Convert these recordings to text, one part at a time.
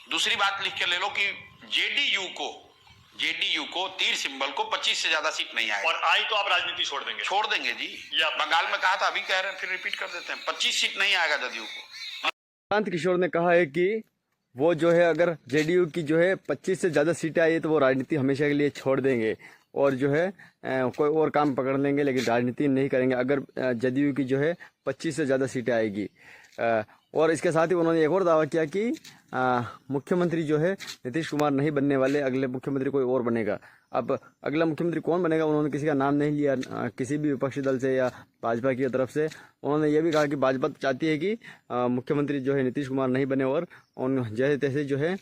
दूसरी बात लिख के ले लो कि जेडीयू को तीर सिंबल को 25 से ज्यादा सीट नहीं आएगी। और आई तो आप राजनीति छोड़ देंगे जी। या बंगाल में कहा था, अभी कह रहे हैं, फिर रिपीट कर देते हैं, 25 सीट नहीं आएगा जदयू को। प्रशांत किशोर ने कहा है कि वो जो है अगर जेडीयू की जो है 25 से ज़्यादा सीटें आई तो वो राजनीति हमेशा के लिए छोड़ देंगे और जो है कोई और काम पकड़ लेंगे, लेकिन राजनीति नहीं करेंगे अगर जदयू की जो है 25 से ज़्यादा सीटें आएगी। और इसके साथ ही उन्होंने एक और दावा किया कि मुख्यमंत्री जो है नीतीश कुमार नहीं बनने वाले, अगले मुख्यमंत्री कोई और बनेगा। अब अगला मुख्यमंत्री कौन बनेगा उन्होंने किसी का नाम नहीं लिया, किसी भी विपक्षी दल से या भाजपा की तरफ से। उन्होंने ये भी कहा कि भाजपा चाहती है कि मुख्यमंत्री जो है नीतीश कुमार नहीं बने और उन जैसे तैसे जो है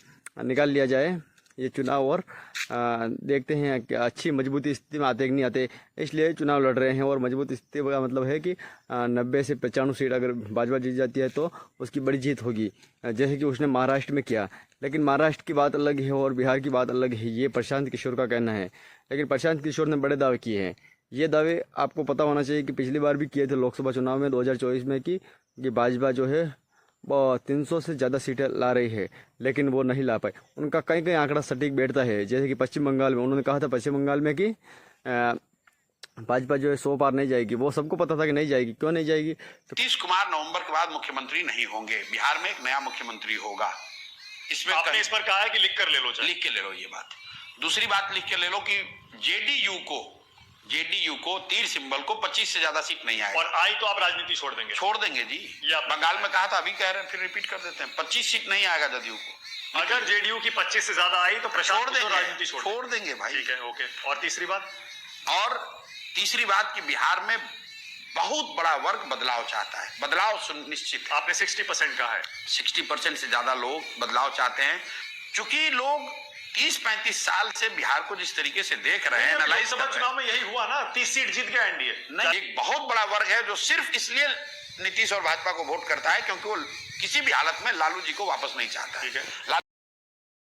निकाल लिया जाए ये चुनाव। और देखते हैं कि अच्छी मजबूती स्थिति में आते कि नहीं आते, इसलिए चुनाव लड़ रहे हैं। और मजबूत स्थिति का मतलब है कि 90 से 95 सीट अगर भाजपा जीत जाती है तो उसकी बड़ी जीत होगी, जैसे कि उसने महाराष्ट्र में किया। लेकिन महाराष्ट्र की बात अलग है और बिहार की बात अलग है, ये प्रशांत किशोर का कहना है। लेकिन प्रशांत किशोर ने बड़े दावे किए हैं। ये दावे आपको पता होना चाहिए कि पिछली बार भी किए थे लोकसभा चुनाव में 2024 में कि भाजपा जो है 300 से ज़्यादा सीटें ला रही है, लेकिन वो नहीं ला पाए। उनका कहीं कहीं आंकड़ा सटीक बैठता है, जैसे कि पश्चिम बंगाल में उन्होंने कहा था पश्चिम बंगाल में कि भाजपा जो है 100 पार नहीं जाएगी। वो सबको पता था कि नहीं जाएगी, क्यों नहीं जाएगी। तो नीतीश कुमार नवंबर के बाद मुख्यमंत्री नहीं होंगे, बिहार में एक नया मुख्यमंत्री होगा। इसमें आपने इस पर कहा है कि लिख कर ले लो, लिख के ले लो ये बात। दूसरी बात लिख के ले लो कि जेडीयू को तीर सिंबल को 25 से ज्यादा सीट नहीं आएगी। और आई तो आप राजनीति छोड़ देंगे जी। या बंगाल में कहा था, अभी कह रहे हैं, फिर रिपीट कर देते हैं, 25 सीट नहीं आएगा जदयू को। अगर जेडीयू की 25 से ज्यादा आई तो प्रशांत किशोर राजनीति छोड़ देंगे भाई। ठीक है, ओके। और तीसरी बात कि बिहार में बहुत बड़ा वर्ग बदलाव चाहता है, बदलाव सुनिश्चित। आपने 60% कहा है, 60% से ज्यादा लोग बदलाव चाहते हैं। चूंकि लोग 30-35 साल से बिहार को जिस तरीके से देख रहे हैं, लोकसभा चुनाव में यही हुआ ना, 30 सीट जीत गया एनडीए। नहीं, एक बहुत बड़ा वर्ग है जो सिर्फ इसलिए नीतीश और भाजपा को वोट करता है क्योंकि वो किसी भी हालत में लालू जी को वापस नहीं चाहता है। ठीक है।